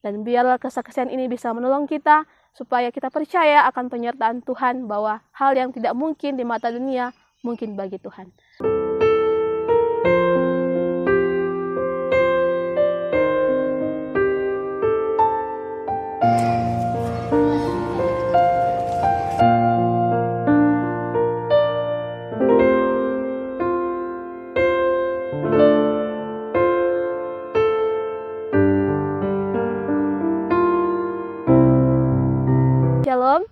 Dan biarlah kesaksian ini bisa menolong kita supaya kita percaya akan penyertaan Tuhan bahwa hal yang tidak mungkin di mata dunia mungkin bagi Tuhan. Shalom,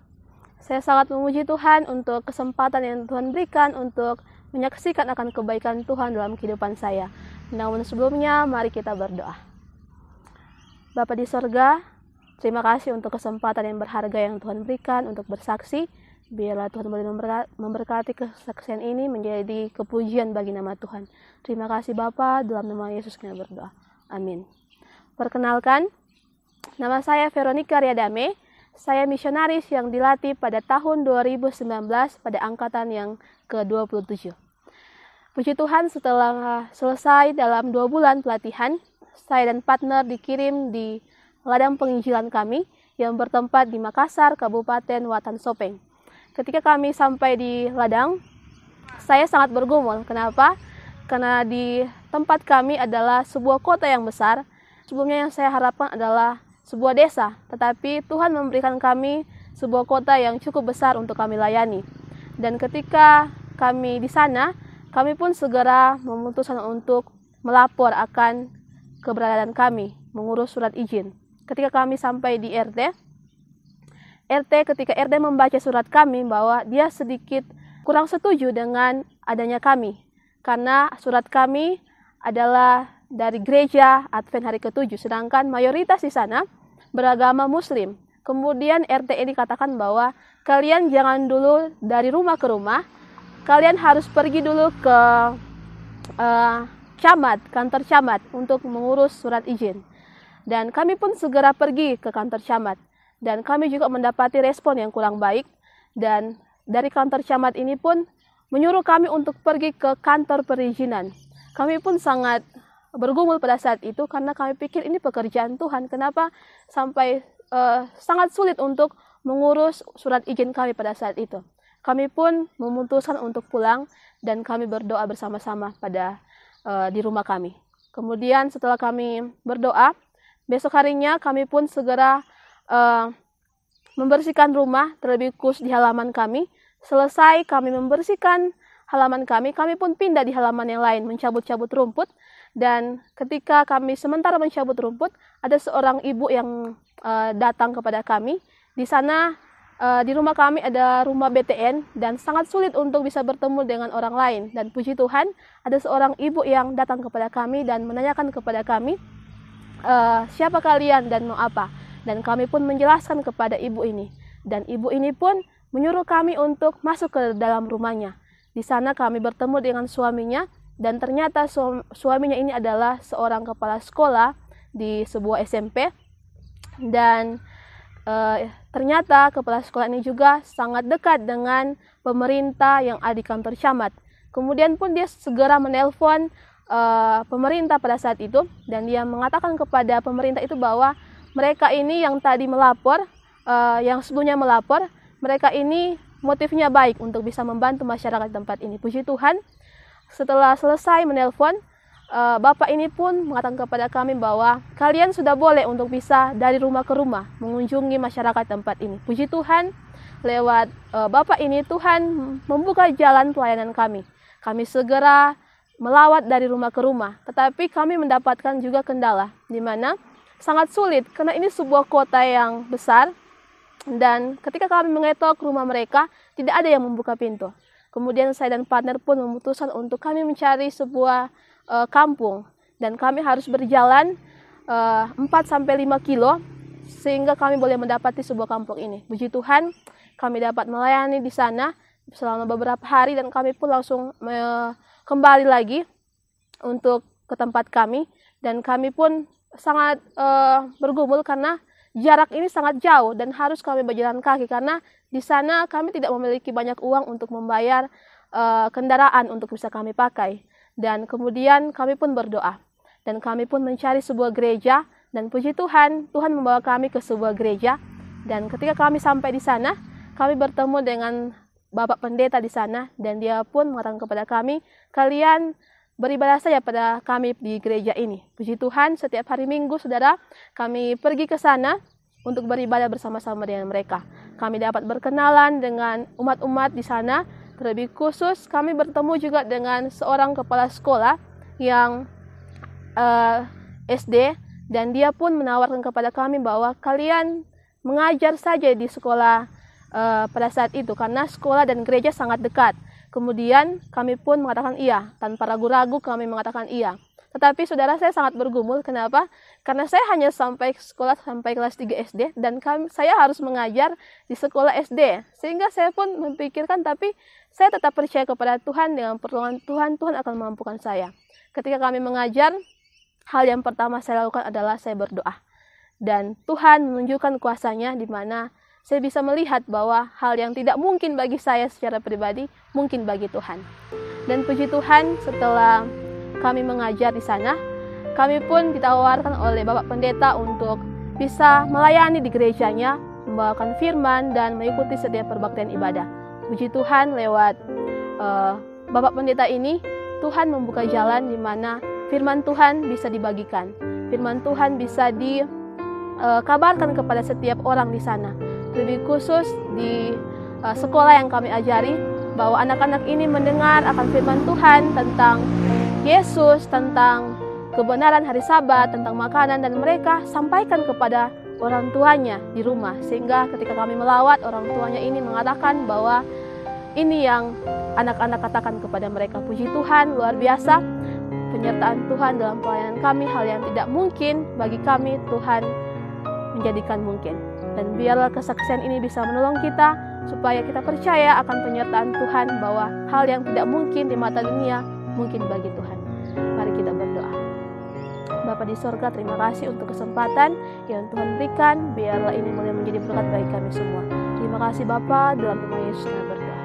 saya sangat memuji Tuhan untuk kesempatan yang Tuhan berikan untuk menyaksikan akan kebaikan Tuhan dalam kehidupan saya. Namun sebelumnya, mari kita berdoa. Bapa di sorga, terima kasih untuk kesempatan yang berharga yang Tuhan berikan untuk bersaksi. Biarlah Tuhan boleh memberkati kesaksian ini menjadi kepujian bagi nama Tuhan. Terima kasih Bapa, dalam nama Yesus kami berdoa. Amin. Perkenalkan, nama saya Veronica Riadame. Saya misionaris yang dilatih pada tahun 2019 pada angkatan yang ke-27. Puji Tuhan, setelah selesai dalam 2 bulan pelatihan, saya dan partner dikirim di ladang penginjilan kami yang bertempat di Makassar, Kabupaten Watan Sopeng. Ketika kami sampai di ladang, saya sangat bergumul. Kenapa? Karena di tempat kami adalah sebuah kota yang besar. Sebelumnya yang saya harapkan adalah sebuah desa, tetapi Tuhan memberikan kami sebuah kota yang cukup besar untuk kami layani. Dan ketika kami di sana, kami pun segera memutuskan untuk melapor akan keberadaan kami, mengurus surat izin. Ketika kami sampai di ketika RT membaca surat kami bahwa dia sedikit kurang setuju dengan adanya kami, karena surat kami adalah dari gereja Advent hari ke-7, sedangkan mayoritas di sana beragama Muslim. Kemudian RT ini katakan bahwa kalian jangan dulu dari rumah ke rumah, kalian harus pergi dulu ke kantor camat untuk mengurus surat izin. Dan kami pun segera pergi ke kantor camat. Dan kami juga mendapati respon yang kurang baik. Dan dari kantor camat ini pun menyuruh kami untuk pergi ke kantor perizinan. Kami pun sangat bergumul pada saat itu karena kami pikir ini pekerjaan Tuhan. Kenapa sampai sangat sulit untuk mengurus surat izin kami pada saat itu. Kami pun memutuskan untuk pulang dan kami berdoa bersama-sama di rumah kami. Kemudian setelah kami berdoa, besok harinya kami pun segera membersihkan rumah, terlebih khusus di halaman kami. Selesai kami membersihkan halaman kami pun pindah di halaman yang lain, mencabut-cabut rumput. Dan ketika kami sementara mencabut rumput, ada seorang ibu yang datang kepada kami. Di sana di rumah kami ada rumah BTN dan sangat sulit untuk bisa bertemu dengan orang lain. Dan puji Tuhan, ada seorang ibu yang datang kepada kami dan menanyakan kepada kami, siapa kalian dan mau apa? Dan kami pun menjelaskan kepada ibu ini. Dan ibu ini pun menyuruh kami untuk masuk ke dalam rumahnya. Di sana kami bertemu dengan suaminya. Dan ternyata suaminya ini adalah seorang kepala sekolah di sebuah SMP. Dan ternyata kepala sekolah ini juga sangat dekat dengan pemerintah yang ada di kantor camat. Kemudian pun dia segera menelpon pemerintah pada saat itu. Dan dia mengatakan kepada pemerintah itu bahwa mereka ini yang tadi melapor, yang sebelumnya melapor, mereka ini motifnya baik untuk bisa membantu masyarakat tempat ini. Puji Tuhan, setelah selesai menelpon, Bapak ini pun mengatakan kepada kami bahwa kalian sudah boleh untuk bisa dari rumah ke rumah mengunjungi masyarakat tempat ini. Puji Tuhan, lewat Bapak ini Tuhan membuka jalan pelayanan kami. Kami segera melawat dari rumah ke rumah, tetapi kami mendapatkan juga kendala, di mana sangat sulit karena ini sebuah kota yang besar. Dan ketika kami mengetok rumah mereka, tidak ada yang membuka pintu. Kemudian saya dan partner pun memutuskan untuk kami mencari sebuah kampung. Dan kami harus berjalan 4-5 kilo sehingga kami boleh mendapati sebuah kampung ini. Puji Tuhan, kami dapat melayani di sana selama beberapa hari dan kami pun langsung kembali lagi untuk ke tempat kami. Dan kami pun sangat bergumul karena jarak ini sangat jauh dan harus kami berjalan kaki karena di sana kami tidak memiliki banyak uang untuk membayar kendaraan untuk bisa kami pakai. Dan kemudian kami pun berdoa dan kami pun mencari sebuah gereja Dan puji Tuhan, Tuhan membawa kami ke sebuah gereja. Dan ketika kami sampai di sana, kami bertemu dengan Bapak Pendeta di sana. Dan dia pun mengatakan kepada kami, kalian beribadah saja pada kami di gereja ini. Puji Tuhan, setiap hari Minggu, saudara, kami pergi ke sana untuk beribadah bersama-sama dengan mereka. Kami dapat berkenalan dengan umat-umat di sana. Terlebih khusus, kami bertemu juga dengan seorang kepala sekolah yang SD, dan dia pun menawarkan kepada kami bahwa kalian mengajar saja di sekolah pada saat itu, karena sekolah dan gereja sangat dekat. Kemudian kami pun mengatakan iya, tanpa ragu-ragu kami mengatakan iya. Tetapi saudara, saya sangat bergumul. Kenapa? Karena saya hanya sampai sekolah sampai kelas 3 SD, dan saya harus mengajar di sekolah SD. Sehingga saya pun memikirkan, tapi saya tetap percaya kepada Tuhan, dengan pertolongan Tuhan, Tuhan akan memampukan saya. Ketika kami mengajar, hal yang pertama saya lakukan adalah saya berdoa. Dan Tuhan menunjukkan kuasa-Nya di mana saya bisa melihat bahwa hal yang tidak mungkin bagi saya secara pribadi, mungkin bagi Tuhan. Dan puji Tuhan, setelah kami mengajar di sana, kami pun ditawarkan oleh Bapak Pendeta untuk bisa melayani di gerejanya, membawakan firman, dan mengikuti setiap perbaktian ibadah. Puji Tuhan, lewat Bapak Pendeta ini, Tuhan membuka jalan di mana firman Tuhan bisa dibagikan. Firman Tuhan bisa dikabarkan kepada setiap orang di sana. Lebih khusus di sekolah yang kami ajari, bahwa anak-anak ini mendengar akan firman Tuhan tentang Yesus, tentang kebenaran hari Sabat, tentang makanan, dan mereka sampaikan kepada orang tuanya di rumah. Sehingga ketika kami melawat, orang tuanya ini mengatakan bahwa ini yang anak-anak katakan kepada mereka. Puji Tuhan, luar biasa penyertaan Tuhan dalam pelayanan kami. Hal yang tidak mungkin bagi kami, Tuhan menjadikan mungkin. Dan biarlah kesaksian ini bisa menolong kita, supaya kita percaya akan penyertaan Tuhan, bahwa hal yang tidak mungkin di mata dunia, mungkin bagi Tuhan. Mari kita berdoa. Bapa di sorga, terima kasih untuk kesempatan yang Tuhan berikan. Biarlah ini mulai menjadi berkat bagi kami semua. Terima kasih Bapa, dalam nama Yesus kami berdoa.